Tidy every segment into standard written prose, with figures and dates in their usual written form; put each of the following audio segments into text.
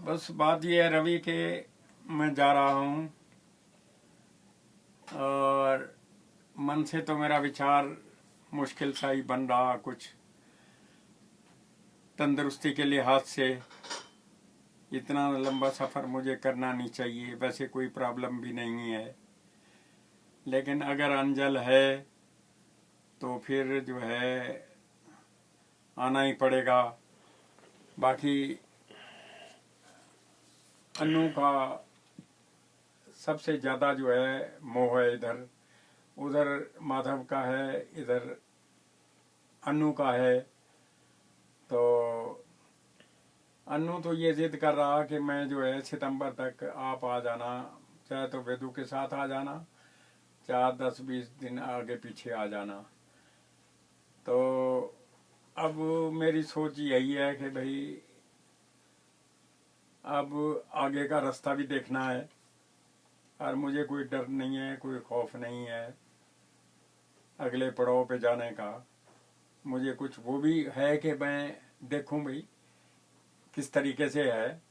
बस बात ये है रवि के मैं जा रहा हूँ और मन से तो मेरा विचार मुश्किल सा ही बन रहा कुछ तंदुरुस्ती के लिहाज से। इतना लंबा सफ़र मुझे करना नहीं चाहिए, वैसे कोई प्रॉब्लम भी नहीं है, लेकिन अगर अंजल है तो फिर जो है आना ही पड़ेगा। बाकी अन्नू का सबसे ज़्यादा जो है मोह है, इधर उधर माधव का है, इधर अन्नू का है। तो अन्नू तो ये जिद कर रहा कि मैं जो है सितंबर तक आप आ जाना, चाहे तो वेदू के साथ आ जाना, चाहे 10-20 दिन आगे पीछे आ जाना। तो अब मेरी सोच यही है कि भाई अब आगे का रास्ता भी देखना है और मुझे कोई डर नहीं है, कोई खौफ नहीं है अगले पड़ाव पे जाने का। मुझे कुछ वो भी है कि मैं देखूं भाई किस तरीके से है।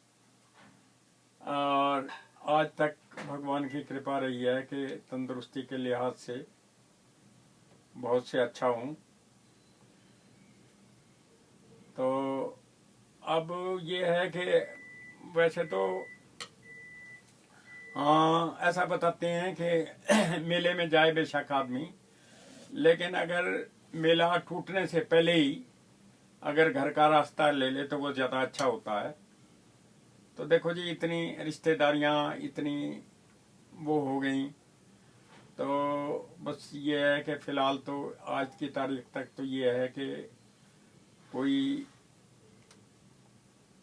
और आज तक भगवान की कृपा रही है कि तंदुरुस्ती के लिहाज से बहुत से अच्छा हूँ। तो अब ये है कि वैसे तो हाँ ऐसा बताते हैं कि मेले में जाए बेशक आदमी, लेकिन अगर मेला टूटने से पहले ही अगर घर का रास्ता ले ले तो वो ज़्यादा अच्छा होता है। तो देखो जी, इतनी रिश्तेदारियाँ इतनी वो हो गई, तो बस ये है कि फ़िलहाल तो आज की तारीख तक तो ये है कि कोई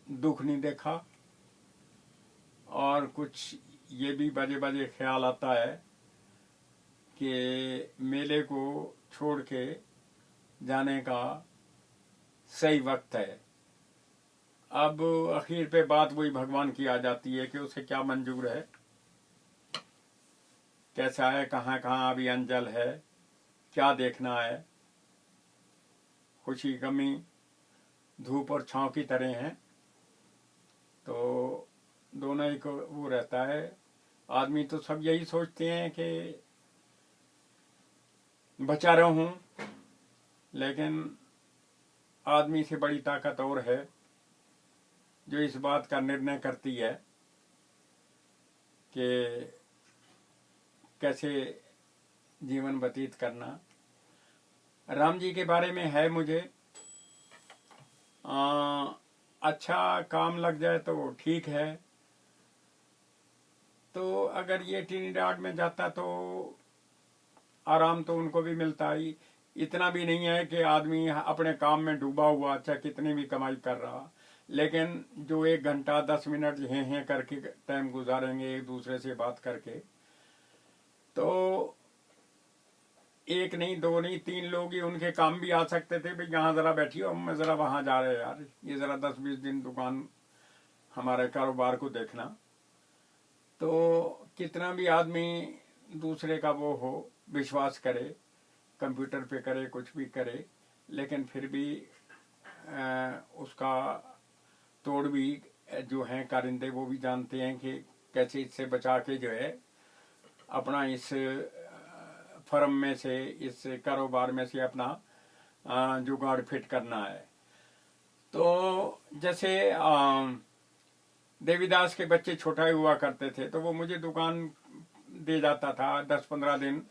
दुख नहीं देखा। और कुछ ये भी बजे बजे ख्याल आता है कि मेले को छोड़ के जाने का सही वक्त है। अब आखिर पे बात वही भगवान की आ जाती है कि उसे क्या मंजूर है, कैसा है, कहाँ कहाँ अभी अंजल है, क्या देखना है। खुशी गमी धूप और छाँव की तरह हैं, तो दोनों ही को वो रहता है। आदमी तो सब यही सोचते हैं कि बचा रहूं, लेकिन आदमी से बड़ी ताकत और है जो इस बात का निर्णय करती है कि कैसे जीवन व्यतीत करना। राम जी के बारे में है मुझे अच्छा काम लग जाए तो ठीक है। तो अगर ये ट्रिनिडाड में जाता तो आराम तो उनको भी मिलता ही। इतना भी नहीं है कि आदमी अपने काम में डूबा हुआ अच्छा कितनी भी कमाई कर रहा, लेकिन जो 1 घंटा 10 मिनट हैं करके टाइम गुजारेंगे एक दूसरे से बात करके, तो एक नहीं दो नहीं 3 लोग ही उनके काम भी आ सकते थे। भाई यहाँ जरा बैठिए, मैं जरा वहाँ जा रहे यार, ये जरा 10-20 दिन दुकान हमारे कारोबार को देखना। तो कितना भी आदमी दूसरे का वो हो, विश्वास करे, कंप्यूटर पे करे, कुछ भी करे, लेकिन फिर भी उसका तोड़ भी जो हैं कारिंदे वो भी जानते हैं कि कैसे इससे बचा के जो है अपना इस फर्म में से, इस कारोबार में से अपना जुगाड़ फिट करना है। तो जैसे देवीदास के बच्चे छोटा ही हुआ करते थे तो वो मुझे दुकान दे जाता था, 10-15 दिन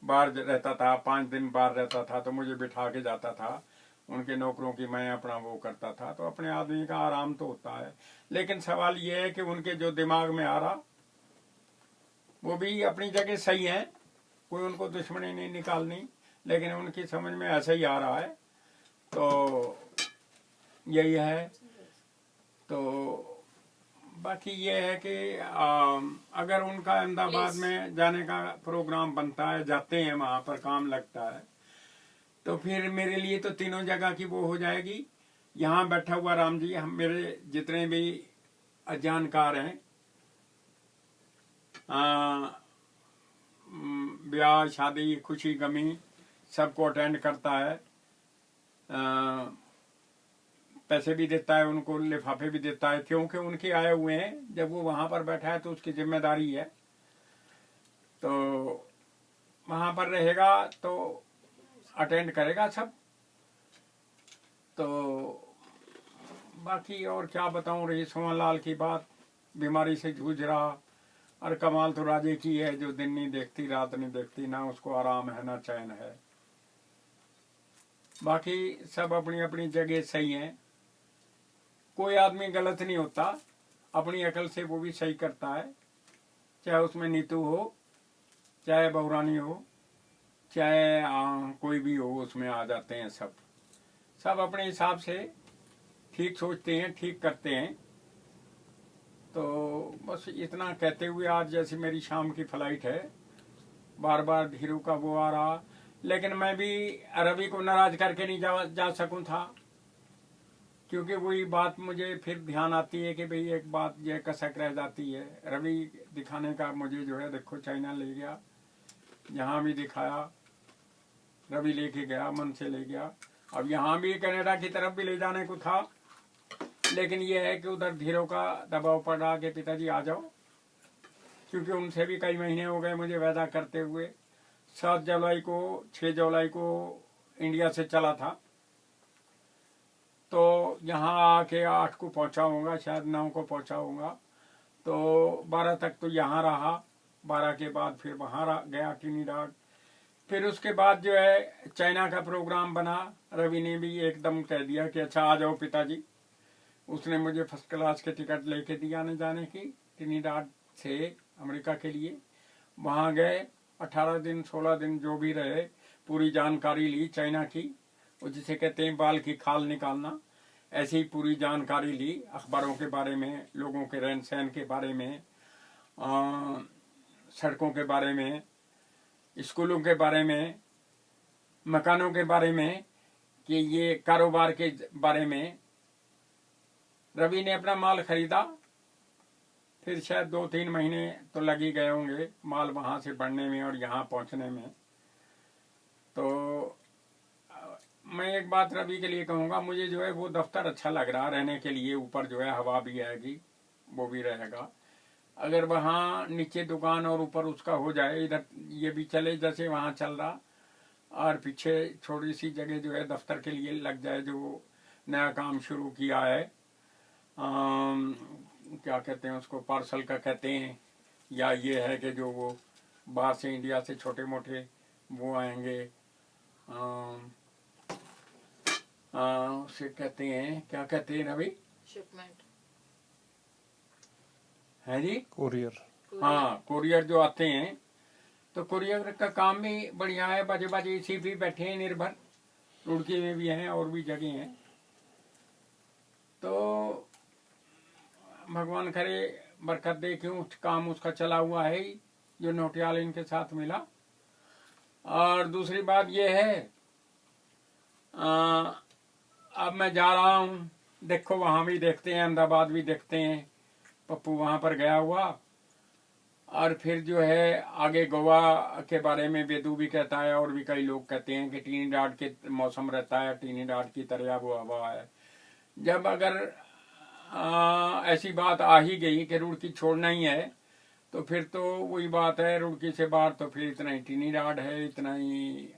बाहर रहता था, 5 दिन बाहर रहता था, तो मुझे बिठा के जाता था। उनके नौकरों की मैं अपना वो करता था। तो अपने आदमी का आराम तो होता है, लेकिन सवाल ये है कि उनके जो दिमाग में आ रहा वो भी अपनी जगह सही है, कोई उनको दुश्मनी नहीं निकालनी, लेकिन उनकी समझ में ऐसा ही आ रहा है। तो यही है। तो बाकी ये है कि अगर उनका अहमदाबाद में जाने का प्रोग्राम बनता है, जाते हैं वहाँ पर काम लगता है, तो फिर मेरे लिए तो तीनों जगह की वो हो जाएगी। यहाँ बैठा हुआ राम जी, हम मेरे जितने भी जानकार हैं, ब्याह शादी खुशी गमी सबको अटेंड करता है। पैसे भी देता है, उनको लिफाफे भी देता है, क्योंकि उनके आए हुए हैं। जब वो वहाँ पर बैठा है तो उसकी जिम्मेदारी है, तो वहाँ पर रहेगा तो अटेंड करेगा सब। तो बाकी और क्या बताऊँ, रही सोहन लाल की बात, बीमारी से जूझ रहा। और कमाल तो राजे की है, जो दिन नहीं देखती रात नहीं देखती, ना उसको आराम है ना चैन है। बाकी सब अपनी अपनी जगह सही है, कोई आदमी गलत नहीं होता, अपनी अकल से वो भी सही करता है। चाहे उसमें नीतू हो, चाहे बहुरानी हो, चाहे कोई भी हो, उसमें आ जाते हैं सब। सब अपने हिसाब से ठीक सोचते हैं, ठीक करते हैं। तो बस इतना कहते हुए, आज जैसे मेरी शाम की फ्लाइट है, बार बार धीरू का वो आ रहा, लेकिन मैं भी रवि को नाराज करके नहीं जा सकूं था, क्योंकि वही बात मुझे फिर ध्यान आती है कि भाई एक बात ये कसक रह जाती है। रवि दिखाने का मुझे जो है, देखो चाइना ले गया, जहाँ भी दिखाया रवि लेके गया, मन से ले गया। अब यहाँ भी कनाडा की तरफ भी ले जाने को था, लेकिन ये है कि उधर धीरो का दबाव पड़ रहा कि पिताजी आ जाओ, क्योंकि उनसे भी कई महीने हो गए मुझे वादा करते हुए। 7 जुलाई को 6 जुलाई को इंडिया से चला था, तो यहाँ आके 8 को पहुँचा होगा, शायद 9 को पहुँचा होगा। तो 12 तक तो यहाँ रहा, 12 के बाद फिर वहाँ गया ट्रिनिडाड। फिर उसके बाद जो है चाइना का प्रोग्राम बना, रवि ने भी एकदम कह दिया कि अच्छा आ जाओ पिताजी। उसने मुझे फर्स्ट क्लास के टिकट लेके दिया आने जाने की, ट्रिनिडाड से अमेरिका के लिए। वहाँ गए, 18 दिन 16 दिन जो भी रहे, पूरी जानकारी ली चाइना की, जिसे कहते हैं बाल की खाल निकालना। ऐसी पूरी जानकारी ली, अखबारों के बारे में, लोगों के रहन सहन के बारे में, सड़कों के बारे में, स्कूलों के बारे में, मकानों के बारे में, कि ये कारोबार के बारे में। रवि ने अपना माल खरीदा, फिर शायद 2-3 महीने तो लग ही गए होंगे माल वहाँ से बढ़ने में और यहाँ पहुँचने में। तो मैं एक बात रवि के लिए कहूँगा, मुझे जो है वो दफ्तर अच्छा लग रहा रहने के लिए। ऊपर जो है हवा भी आएगी, वो भी रहेगा। अगर वहाँ नीचे दुकान और ऊपर उसका हो जाए, इधर ये भी चले जैसे वहाँ चल रहा, और पीछे छोटी सी जगह जो है दफ्तर के लिए लग जाए, जो नया काम शुरू किया है, क्या कहते हैं उसको, पार्सल का कहते हैं, या ये है कि जो वो बाहर से इंडिया से छोटे मोटे वो आएंगे, उसे कहते हैं, क्या कहते हैं रवि? शिपमेंट है जी, कुरियर। हाँ, कुरियर जो आते हैं, तो कुरियर का काम भी बढ़िया है। बाजे बाजे इसी भी बैठे हैं निर्भर, रुड़की में भी हैं और भी जगह हैं। तो भगवान करे बरकत दे, क्यों काम उसका चला हुआ है ही, जो नोटियाल इनके साथ मिला। और दूसरी बात ये है, अब मैं जा रहा हूँ, देखो वहाँ भी देखते हैं, अहमदाबाद भी देखते हैं, पप्पू वहाँ पर गया हुआ। और फिर जो है आगे गोवा के बारे में वेदू भी कहता है, और भी कई लोग कहते हैं कि ट्रिनिडाड के मौसम रहता है, ट्रिनिडाड की तरह वो हवा है। जब अगर ऐसी बात आ ही गई कि रुड़की छोड़ना ही है, तो फिर तो वही बात है, रुड़की से बाहर तो फिर इतना ही ट्रिनिडाड है, इतना ही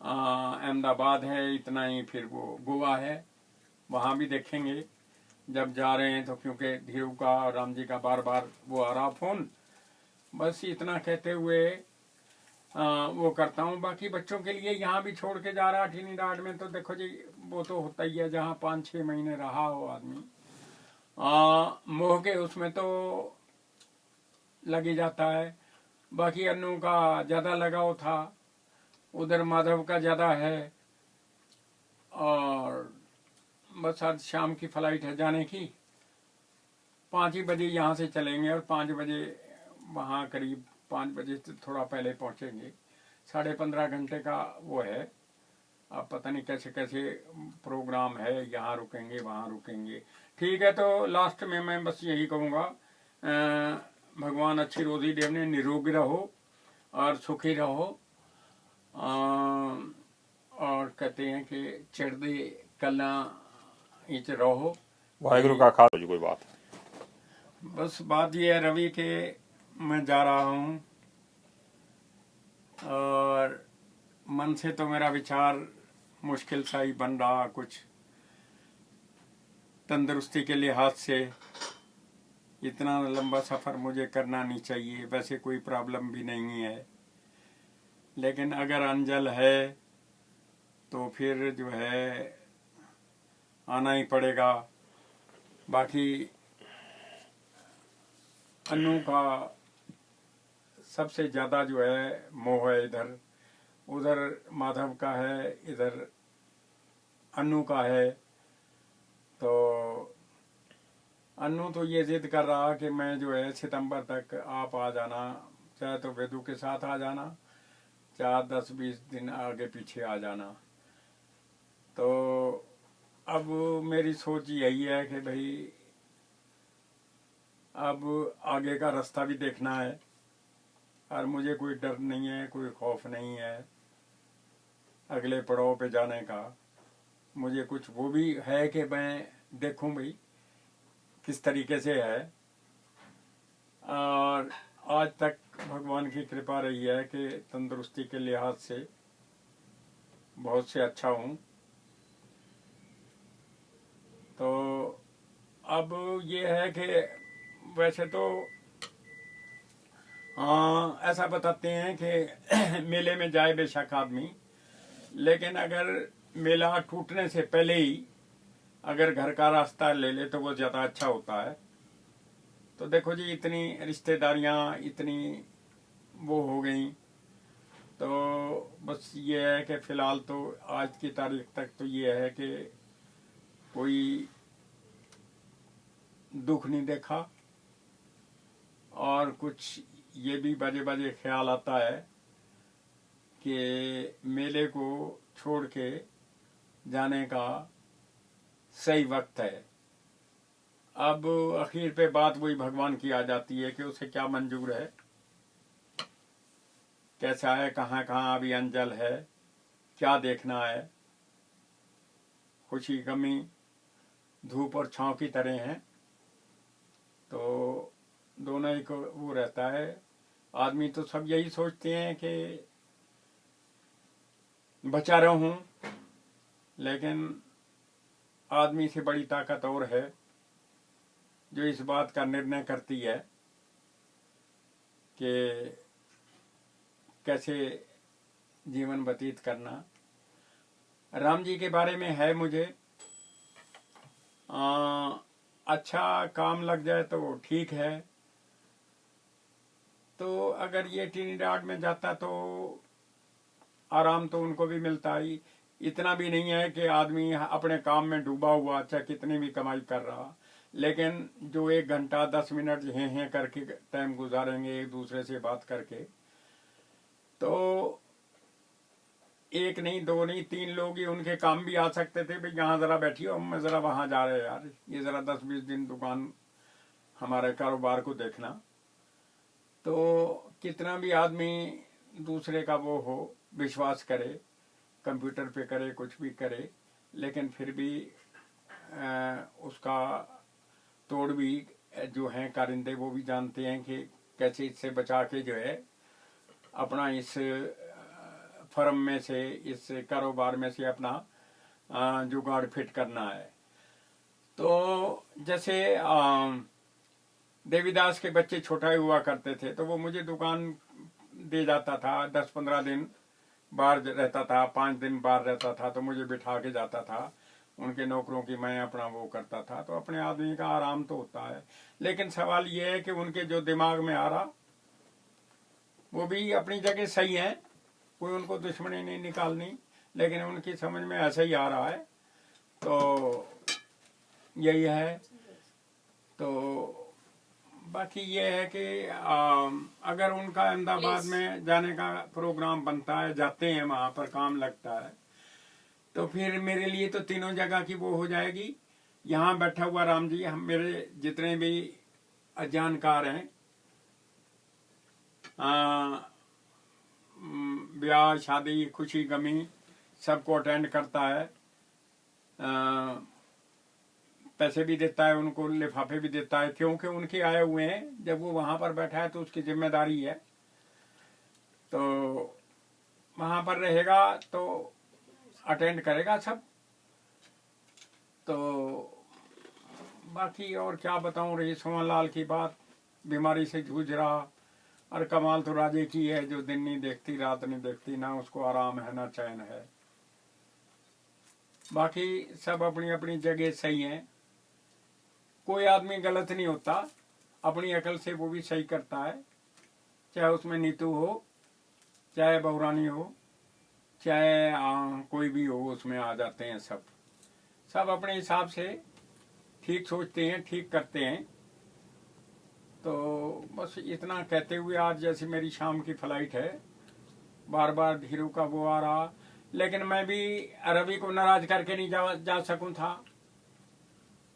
अहमदाबाद है, इतना ही फिर वो गोवा है। वहाँ भी देखेंगे जब जा रहे हैं तो, क्योंकि धीरू का और राम जी का बार बार वो आ रहा फोन। बस इतना कहते हुए वो करता हूँ। बाकी बच्चों के लिए यहाँ भी छोड़ के जा रहा ट्रिनिडाड में, तो देखो जी वो तो होता ही है, जहाँ 5-6 महीने रहा हो आदमी, मोह के उसमें तो लग ही जाता है। बाकी अन्नू का ज़्यादा लगाव था, उधर माधव का ज़्यादा है। और बस आज शाम की फ्लाइट है जाने की, 5 ही बजे यहाँ से चलेंगे, और 5 बजे वहाँ करीब 5 बजे से थोड़ा पहले पहुँचेंगे। 15.5 घंटे का वो है। अब पता नहीं कैसे कैसे प्रोग्राम है, यहाँ रुकेंगे वहाँ रुकेंगे। ठीक है, तो लास्ट में मैं बस यही कहूँगा, भगवान अच्छी रोजी देने, निरोगी रहो और सुखी रहो। और कहते हैं कि चढ़दे कला इंच रहो। वाहिगुरु का खालसा। कोई बात बस बात ये है रवि के मैं जा रहा हूँ और मन से तो मेरा विचार मुश्किल सा ही बन रहा कुछ। तंदुरुस्ती के लिहाज से इतना लंबा सफ़र मुझे करना नहीं चाहिए, वैसे कोई प्रॉब्लम भी नहीं है, लेकिन अगर अंजल है तो फिर जो है आना ही पड़ेगा। बाकी अन्नू का सबसे ज़्यादा जो है मोह है, इधर उधर माधव का है, इधर अन्नू का है। तो अन्नू तो ये जिद कर रहा कि मैं जो है सितंबर तक आप आ जाना, चाहे तो वेदू के साथ आ जाना, चाहे 10-20 दिन आगे पीछे आ जाना। तो अब मेरी सोच यही है कि भाई अब आगे का रास्ता भी देखना है और मुझे कोई डर नहीं है, कोई खौफ नहीं है अगले पड़ाव पे जाने का। मुझे कुछ वो भी है कि मैं देखूं भाई किस तरीके से है। और आज तक भगवान की कृपा रही है कि तंदुरुस्ती के लिहाज से बहुत से अच्छा हूँ। तो अब ये है कि वैसे तो ऐसा बताते हैं कि मेले में जाए बेशक आदमी, लेकिन अगर मेला टूटने से पहले ही अगर घर का रास्ता ले ले तो वो ज़्यादा अच्छा होता है। तो देखो जी इतनी रिश्तेदारियां इतनी वो हो गई, तो बस ये है कि फ़िलहाल तो आज की तारीख तक तो ये है कि कोई दुख नहीं देखा। और कुछ ये भी बजे बजे ख्याल आता है कि मेले को छोड़ के जाने का सही वक्त है। अब आखिर पे बात वही भगवान की आ जाती है कि उसे क्या मंजूर है, कैसा है, कहाँ कहाँ अभी अंजल है, क्या देखना है। खुशी गमी धूप और छांव की तरह हैं, तो दोनों ही को वो रहता है। आदमी तो सब यही सोचते हैं कि बचा रहूं, लेकिन आदमी से बड़ी ताकत और है जो इस बात का निर्णय करती है कि कैसे जीवन व्यतीत करना। राम जी के बारे में है मुझे अच्छा काम लग जाए तो ठीक है। तो अगर ये ट्रिनिडाड में जाता तो आराम तो उनको भी मिलता ही। इतना भी नहीं है कि आदमी अपने काम में डूबा हुआ चाहे कितनी भी कमाई कर रहा, लेकिन जो 1 घंटा 10 मिनट हैं करके टाइम गुजारेंगे एक दूसरे से बात करके, तो एक नहीं, 2 नहीं, 3 लोग ही उनके काम भी आ सकते थे। भाई यहाँ जरा बैठिए, हम जरा वहाँ जा रहे हैं यार, ये जरा 10-20 दिन दुकान हमारे कारोबार को देखना। तो कितना भी आदमी दूसरे का वो हो, विश्वास करे, कंप्यूटर पे करे, कुछ भी करे, लेकिन फिर भी उसका तोड़ भी जो हैं कारिंदे वो भी जानते हैं कि कैसे इससे बचा के जो है अपना इस फर्म में से, इस कारोबार में से अपना जुगाड़ फिट करना है। तो जैसे देवीदास के बच्चे छोटा हुआ करते थे तो वो मुझे दुकान दे जाता था, 10-15 दिन बाहर रहता था, 5 दिन बाहर रहता था, तो मुझे बिठा के जाता था। उनके नौकरों की मैं अपना वो करता था। तो अपने आदमी का आराम तो होता है, लेकिन सवाल ये है कि उनके जो दिमाग में आ रहा वो भी अपनी जगह सही है, कोई उनको दुश्मनी नहीं निकालनी, लेकिन उनकी समझ में ऐसा ही आ रहा है। तो यही है। तो बाकी ये है कि अगर उनका अहमदाबाद में जाने का प्रोग्राम बनता है, जाते हैं, वहाँ पर काम लगता है, तो फिर मेरे लिए तो तीनों जगह की वो हो जाएगी। यहाँ बैठा हुआ राम जी, हम मेरे जितने भी जानकार हैं, ब्याह शादी खुशी गमी सबको अटेंड करता है। पैसे भी देता है, उनको लिफाफे भी देता है, क्योंकि उनके आए हुए हैं। जब वो वहाँ पर बैठा है तो उसकी जिम्मेदारी है, तो वहाँ पर रहेगा तो अटेंड करेगा सब। तो बाकी और क्या बताऊं, रही सोहन लाल की बात, बीमारी से जूझ रहा। और कमाल तो राजे की है, जो दिन नहीं देखती रात नहीं देखती, ना उसको आराम है ना चैन है। बाकी सब अपनी अपनी जगह सही है, कोई आदमी गलत नहीं होता, अपनी अकल से वो भी सही करता है। चाहे उसमें नीतू हो, चाहे बहुरानी हो, चाहे कोई भी हो, उसमें आ जाते हैं सब। सब अपने हिसाब से ठीक सोचते हैं, ठीक करते हैं। तो बस इतना कहते हुए, आज जैसे मेरी शाम की फ्लाइट है, बार बार धीरू का वो आ रहा, लेकिन मैं भी रवि को नाराज करके नहीं जा सकूं था,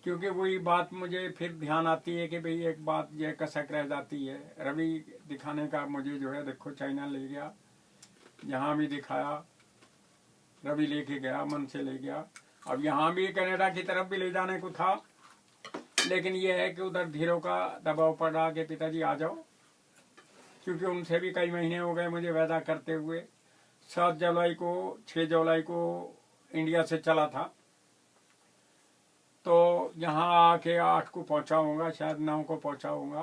क्योंकि वही बात मुझे फिर ध्यान आती है कि भाई एक बात ये कसक रह जाती है। रवि दिखाने का मुझे जो है, देखो चाइना ले गया, जहाँ भी दिखाया रवि लेके गया, मन से ले गया। अब यहाँ भी कनाडा की तरफ भी ले जाने को था, लेकिन ये है कि उधर धीरों का दबाव पड़ा कि पिताजी आ जाओ, क्योंकि उनसे भी कई महीने हो गए मुझे वादा करते हुए। 7 जुलाई को 6 जुलाई को इंडिया से चला था, तो यहाँ आके 8 को पहुँचा होगा, शायद 9 को पहुँचा होगा।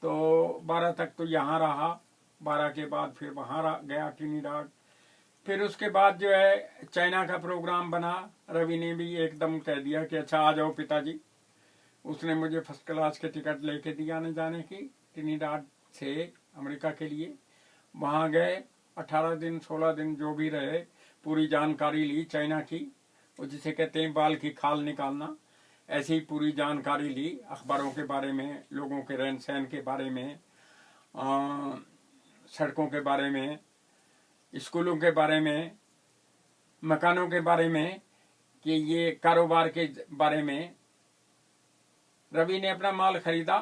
तो 12 तक तो यहाँ रहा, 12 के बाद फिर वहाँ गया ट्रिनिडाड। फिर उसके बाद जो है चाइना का प्रोग्राम बना, रवि ने भी एकदम कह दिया कि अच्छा आ जाओ पिताजी। उसने मुझे फर्स्ट क्लास के टिकट लेके दिया आने जाने की, ट्रिनिडाड से अमेरिका के लिए। वहाँ गए, 18 दिन 16 दिन जो भी रहे, पूरी जानकारी ली चाइना की, वो जिसे कहते हैं बाल की खाल निकालना, ऐसी ही पूरी जानकारी ली अखबारों के बारे में, लोगों के रहन सहन के बारे में, सड़कों के बारे में, स्कूलों के बारे में, मकानों के बारे में, कि ये कारोबार के बारे में। रवि ने अपना माल खरीदा,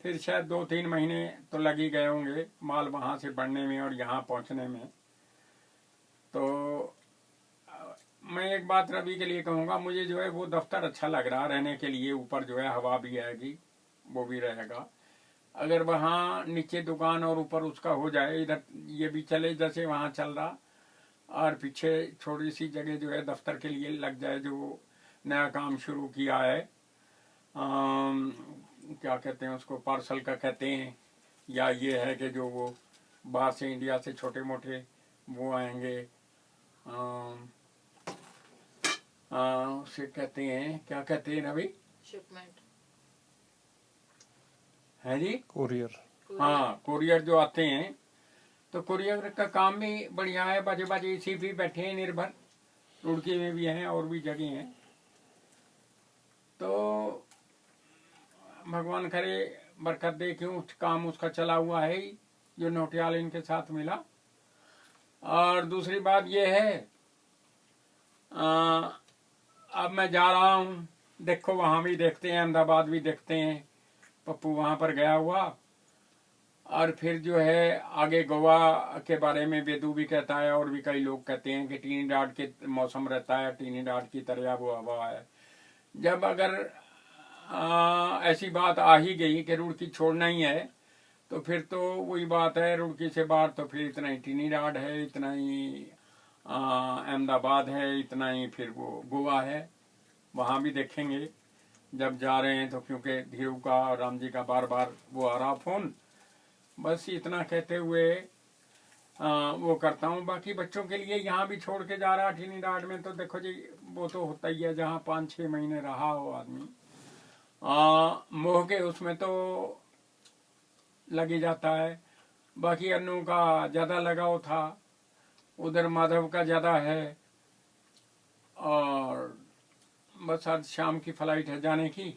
फिर शायद 2-3 महीने तो लग ही गए होंगे माल वहाँ से बढ़ने में और यहाँ पहुँचने में। तो मैं एक बात रवि के लिए कहूँगा, मुझे जो है वो दफ्तर अच्छा लग रहा रहने के लिए। ऊपर जो है हवा भी आएगी, वो भी रहेगा। अगर वहाँ नीचे दुकान और ऊपर उसका हो जाए, इधर ये भी चले जैसे वहाँ चल रहा, और पीछे छोटी सी जगह जो है दफ्तर के लिए लग जाए, जो नया काम शुरू किया है, क्या कहते हैं उसको, पार्सल का कहते हैं, या ये है कि जो वो बाहर से इंडिया से छोटे मोटे वो आएंगे, उसे कहते हैं, क्या कहते हैं रवि? शिपमेंट है जी, कुरियर। हाँ, कुरियर जो आते हैं, तो कुरियर का काम भी बढ़िया है। बाजे बाजे इसी भी बैठे हैं निर्भर, रुड़की में भी हैं और भी जगह हैं। तो भगवान करे बरकत दे, क्यों काम उसका चला हुआ है ही, जो नोटियाल इनके साथ मिला। और दूसरी बात ये है, अब मैं जा रहा हूँ, देखो वहाँ भी देखते हैं, अहमदाबाद भी देखते हैं, पप्पू वहाँ पर गया हुआ। और फिर जो है आगे गोवा के बारे में वेदू भी कहता है, और भी कई लोग कहते हैं कि ट्रिनिडाड के मौसम रहता है, ट्रिनिडाड की तरह वो हवा है। जब अगर ऐसी बात आ ही गई कि रुड़की छोड़ना ही है, तो फिर तो वही बात है, रुड़की से बाहर तो फिर इतना ही ट्रिनिडाड है, इतना ही अहमदाबाद है, इतना ही फिर वो गोवा है। वहाँ भी देखेंगे जब जा रहे हैं तो, क्योंकि धीरू का और राम जी का बार बार वो आ रहा फोन। बस इतना कहते हुए वो करता हूँ। बाकी बच्चों के लिए यहाँ भी छोड़ के जा रहा ट्रिनिडाड में, तो देखो जी वो तो होता ही है, जहाँ 5-6 महीने रहा हो आदमी, मोह के उसमें तो लग ही जाता है। बाकी अन्नू का ज़्यादा लगाव था, उधर माधव का ज़्यादा है। और बस आज शाम की फ्लाइट है जाने की,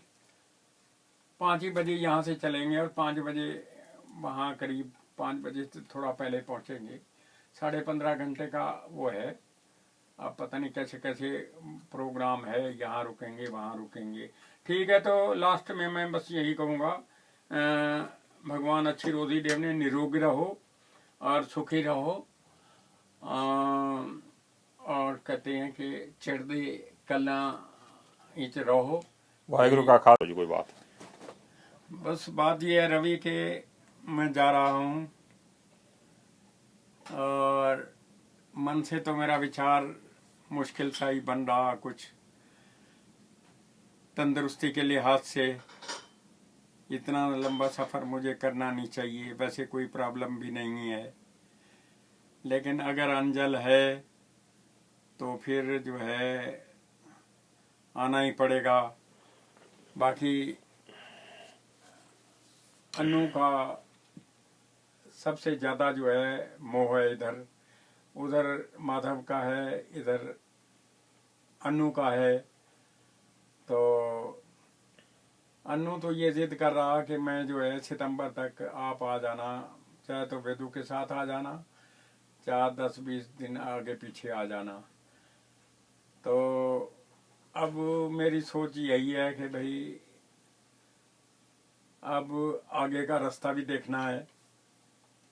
5 ही बजे यहाँ से चलेंगे और 5 बजे वहाँ, करीब 5 बजे से थोड़ा पहले पहुँचेंगे। 15.5 घंटे का वो है। अब पता नहीं कैसे कैसे प्रोग्राम है, यहाँ रुकेंगे वहाँ रुकेंगे। ठीक है, तो लास्ट में मैं बस यही कहूँगा, भगवान अच्छी रोजी देवने, निरोगी रहो और सुखी रहो। और कहते हैं कि चढ़दे कला इंच रहो। वाहिगुरु का खालसा जी। कोई बात। बस बात ये है रवि के मैं जा रहा हूँ और मन से तो मेरा विचार मुश्किल सा ही बन रहा कुछ। तंदुरुस्ती के लिहाज से इतना लंबा सफ़र मुझे करना नहीं चाहिए, वैसे कोई प्रॉब्लम भी नहीं है, लेकिन अगर अंजल है तो फिर जो है आना ही पड़ेगा। बाकी अन्नू का सबसे ज़्यादा जो है मोह है, इधर उधर माधव का है, इधर अन्नू का है। तो अन्नू तो ये जिद कर रहा कि मैं जो है सितंबर तक आप आ जाना, चाहे तो वेदू के साथ आ जाना, चाहे 10-20 दिन आगे पीछे आ जाना। तो अब मेरी सोच यही है कि भाई अब आगे का रास्ता भी देखना है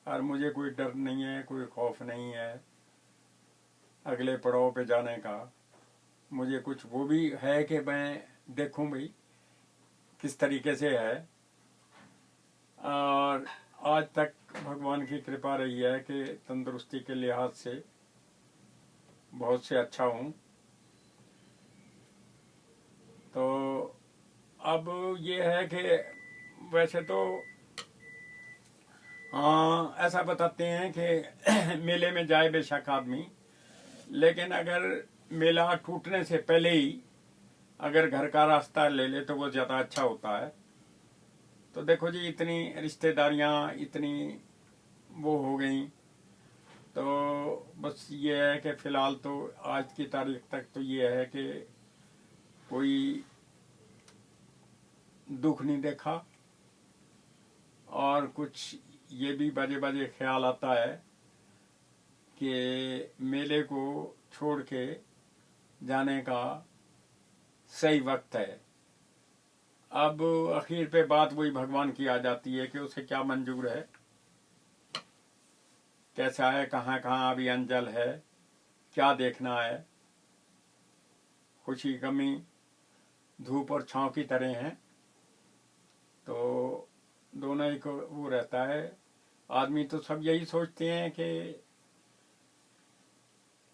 और मुझे कोई डर नहीं है, कोई खौफ नहीं है अगले पड़ाव पे जाने का। मुझे कुछ वो भी है कि मैं देखूं भाई किस तरीके से है। और आज तक भगवान की कृपा रही है कि तंदुरुस्ती के लिहाज से बहुत से अच्छा हूँ। तो अब ये है कि वैसे तो हाँ ऐसा बताते हैं कि मेले में जाए बेशक आदमी, लेकिन अगर मेला टूटने से पहले ही अगर घर का रास्ता ले ले तो वो ज़्यादा अच्छा होता है। तो देखो जी इतनी रिश्तेदारियाँ इतनी वो हो गई, तो बस ये है कि फ़िलहाल तो आज की तारीख तक तो ये है कि कोई दुख नहीं देखा। और कुछ ये भी बजे बजे ख्याल आता है कि मेले को छोड़ के जाने का सही वक्त है। अब आखिर पे बात वही भगवान की आ जाती है कि उसे क्या मंजूर है, कैसा है, कहाँ कहाँ अभी अंजल है, क्या देखना है। खुशी गमी धूप और छांव की तरह हैं, तो दोनों ही को वो रहता है। आदमी तो सब यही सोचते हैं कि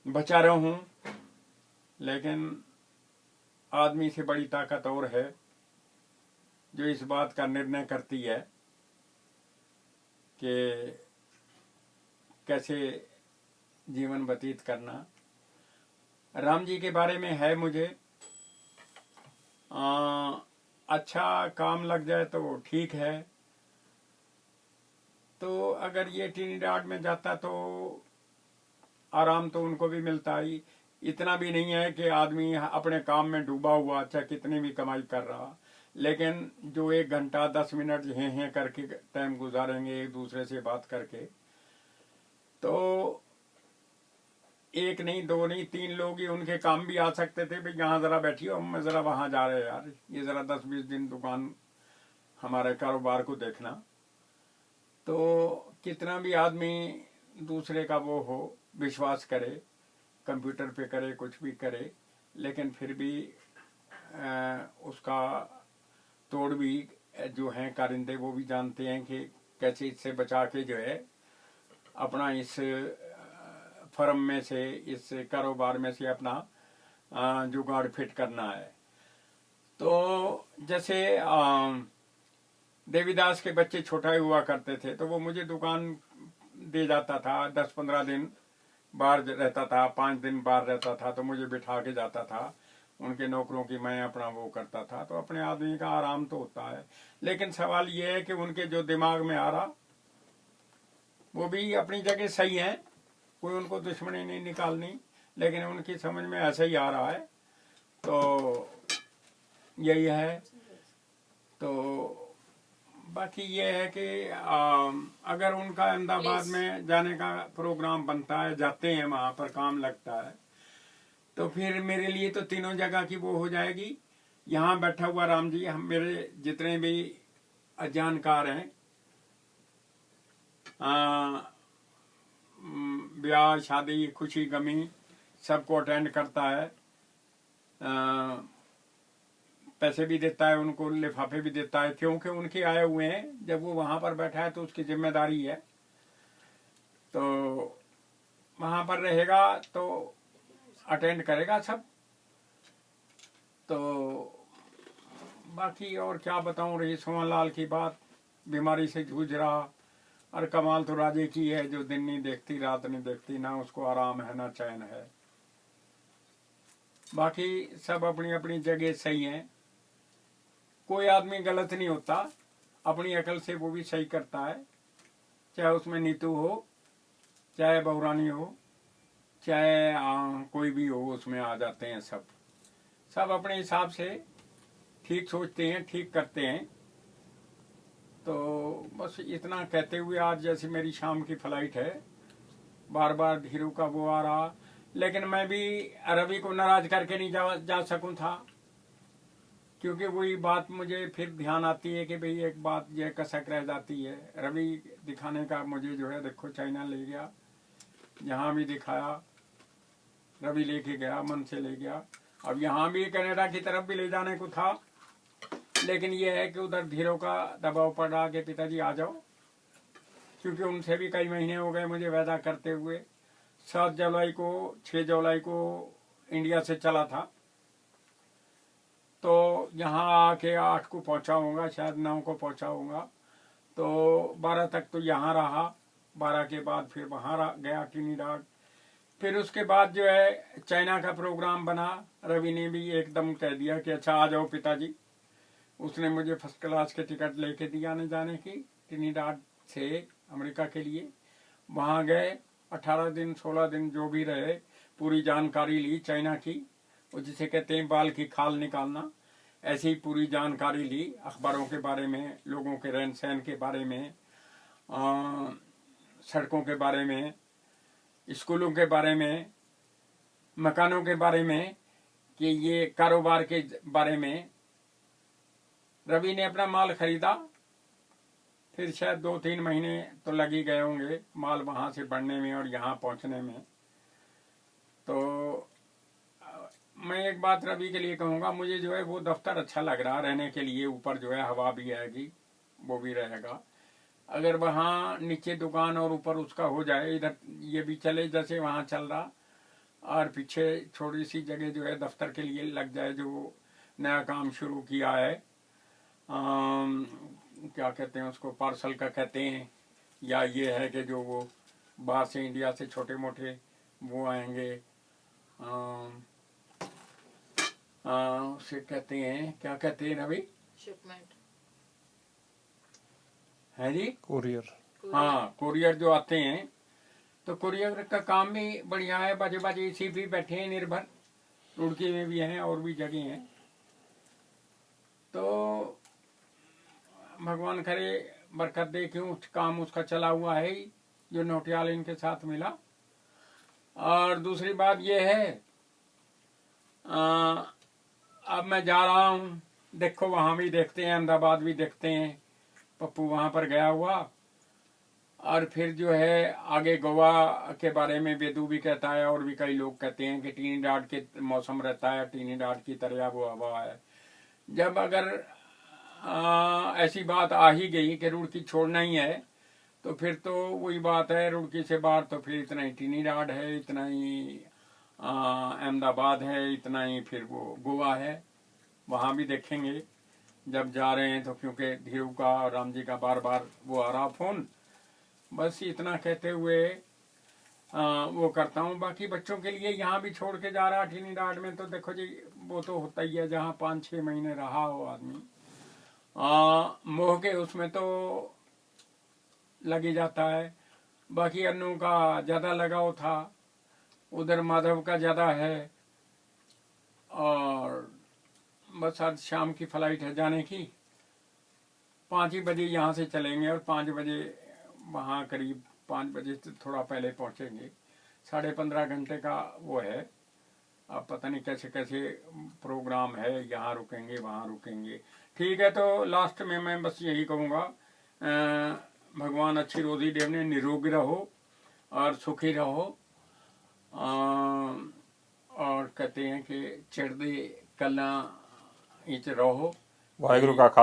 बचा रहूं, लेकिन आदमी से बड़ी ताकत और है जो इस बात का निर्णय करती है कि कैसे जीवन व्यतीत करना। राम जी के बारे में है मुझे अच्छा काम लग जाए तो ठीक है। तो अगर ये ट्रिनिडाड में जाता तो आराम तो उनको भी मिलता ही। इतना भी नहीं है कि आदमी अपने काम में डूबा हुआ अच्छा कितनी भी कमाई कर रहा, लेकिन जो 1 घंटा 10 मिनट हैं करके टाइम गुजारेंगे एक दूसरे से बात करके, तो एक नहीं 2 नहीं 3 लोग ही उनके काम भी आ सकते थे। भाई यहाँ जरा बैठिए, हम जरा वहाँ जा रहे हैं यार, ये जरा 10-20 दिन दुकान हमारे कारोबार को देखना। तो कितना भी आदमी दूसरे का वो हो, विश्वास करे, कंप्यूटर पे करे, कुछ भी करे, लेकिन फिर भी उसका तोड़ भी जो हैं कारिंदे वो भी जानते हैं कि कैसे इससे बचा के जो है अपना इस फर्म में से, इस कारोबार में से अपना जुगाड़ फिट करना है। तो जैसे देवीदास के बच्चे छोटा हुआ करते थे तो वो मुझे दुकान दे जाता था, 10-15 दिन बाहर रहता था, 5 दिन बाहर रहता था, तो मुझे बिठा के जाता था। उनके नौकरों की मैं अपना वो करता था। तो अपने आदमी का आराम तो होता है, लेकिन सवाल ये है कि उनके जो दिमाग में आ रहा वो भी अपनी जगह सही है, कोई उनको दुश्मनी नहीं निकालनी, लेकिन उनकी समझ में ऐसा ही आ रहा है। तो यही है। तो बाकी ये है कि अगर उनका अहमदाबाद में जाने का प्रोग्राम बनता है, जाते हैं वहाँ पर काम लगता है, तो फिर मेरे लिए तो तीनों जगह की वो हो जाएगी। यहाँ बैठा हुआ राम जी, हम मेरे जितने भी जानकार हैं, ब्याह शादी खुशी गमी सबको अटेंड करता है। पैसे भी देता है, उनको लिफाफे भी देता है, क्योंकि उनके आए हुए हैं। जब वो वहाँ पर बैठा है तो उसकी जिम्मेदारी है, तो वहाँ पर रहेगा तो अटेंड करेगा सब। तो बाकी और क्या बताऊं, रही सोहन लाल की बात, बीमारी से जूझ रहा। और कमाल तो राजे की है, जो दिन नहीं देखती रात नहीं देखती, ना उसको आराम है ना चैन है। बाकी सब अपनी अपनी जगह सही है, कोई आदमी गलत नहीं होता, अपनी अकल से वो भी सही करता है। चाहे उसमें नीतू हो, चाहे बहुरानी हो, चाहे कोई भी हो, उसमें आ जाते हैं सब। सब अपने हिसाब से ठीक सोचते हैं, ठीक करते हैं। तो बस इतना कहते हुए, आज जैसे मेरी शाम की फ्लाइट है, बार बार धीरू का वो आ रहा, लेकिन मैं भी रवि को नाराज करके नहीं जा सकूं था, क्योंकि वही बात मुझे फिर ध्यान आती है कि भाई एक बात ये कसक रह जाती है। रवि दिखाने का मुझे जो है, देखो चाइना ले गया, जहाँ भी दिखाया रवि लेके गया, मन से ले गया। अब यहाँ भी कनाडा की तरफ भी ले जाने को था, लेकिन ये है कि उधर धीरों का दबाव पड़ा कि पिताजी आ जाओ, क्योंकि उनसे भी कई महीने हो गए मुझे वादा करते हुए। 7 जुलाई को 6 जुलाई को इंडिया से चला था, तो यहाँ आके 8 को पहुँचा होगा, शायद 9 को पहुँचा होगा। तो 12 तक तो यहाँ रहा, 12 के बाद फिर वहाँ गया ट्रिनिडाड। फिर उसके बाद जो है चाइना का प्रोग्राम बना, रवि ने भी एकदम कह दिया कि अच्छा आ जाओ पिताजी। उसने मुझे फर्स्ट क्लास के टिकट लेके दिया आने जाने की, ट्रिनिडाड से अमेरिका के लिए। वहाँ गए, 18 दिन 16 दिन जो भी रहे, पूरी जानकारी ली चाइना की, वो जिसे कहते हैं बाल की खाल निकालना, ऐसी ही पूरी जानकारी ली, अखबारों के बारे में, लोगों के रहन सहन के बारे में, सड़कों के बारे में, स्कूलों के बारे में, मकानों के बारे में, कि ये कारोबार के बारे में। रवि ने अपना माल खरीदा, फिर शायद 2-3 महीने तो लग ही गए होंगे माल वहाँ से बढ़ने में और यहाँ पहुँचने में। तो मैं एक बात रवि के लिए कहूँगा, मुझे जो है वो दफ्तर अच्छा लग रहा रहने के लिए। ऊपर जो है हवा भी आएगी, वो भी रहेगा। अगर वहाँ नीचे दुकान और ऊपर उसका हो जाए, इधर ये भी चले जैसे वहाँ चल रहा, और पीछे छोटी सी जगह जो है दफ्तर के लिए लग जाए, जो नया काम शुरू किया है, क्या कहते हैं उसको, पार्सल का कहते हैं, या ये है कि जो वो बाहर से इंडिया से छोटे मोटे वो आएंगे, उसे कहते हैं, क्या कहते हैं रवि? शिपमेंट है जी, कुरियर। हाँ, कुरियर जो आते हैं, तो कुरियर का काम भी बढ़िया है। बाजे बाजे इसी भी बैठे हैं निर्भर, रुड़की में भी हैं और भी जगह हैं। तो भगवान करे बरकत दे, क्यों काम उसका चला हुआ है ही, जो नोटियाल इनके साथ मिला। और दूसरी बात यह है, अब मैं जा रहा हूँ, देखो वहाँ भी देखते हैं, अहमदाबाद भी देखते हैं, पप्पू वहाँ पर गया हुआ। और फिर जो है आगे गोवा के बारे में वेदू भी कहता है, और भी कई लोग कहते हैं कि ट्रिनिडाड के मौसम रहता है, ट्रिनिडाड की तरह वो हवा है। जब अगर ऐसी बात आ ही गई कि रुड़की छोड़ना ही है, तो फिर तो वही बात है, रुड़की से बाहर तो फिर इतना ही ट्रिनिडाड है, इतना ही अहमदाबाद है, इतना ही फिर वो गोवा है। वहाँ भी देखेंगे जब जा रहे हैं तो, क्योंकि धीरू का और राम जी का बार बार वो आ रहा फोन। बस इतना कहते हुए वो करता हूँ। बाकी बच्चों के लिए यहाँ भी छोड़ के जा रहा ट्रिनिडाड में, तो देखो जी वो तो होता ही है, जहाँ 5-6 महीने रहा हो आदमी, मोह के उसमें तो लग ही जाता है। बाकी अन्नू का ज़्यादा लगाव था, उधर माधव का ज़्यादा है। और बस आज शाम की फ्लाइट है जाने की, 5 ही बजे यहाँ से चलेंगे, और 5 बजे वहाँ करीब 5 बजे से थोड़ा पहले पहुँचेंगे। 15.5 घंटे का वो है। अब पता नहीं कैसे कैसे प्रोग्राम है, यहाँ रुकेंगे वहाँ रुकेंगे। ठीक है, तो लास्ट में मैं बस यही कहूँगा, भगवान अच्छी रोजी देवने, निरोगी रहो और सुखी रहो। और कहते हैं कि चढ़दे कला इंच रहो। वाहिगुरु का खालसा।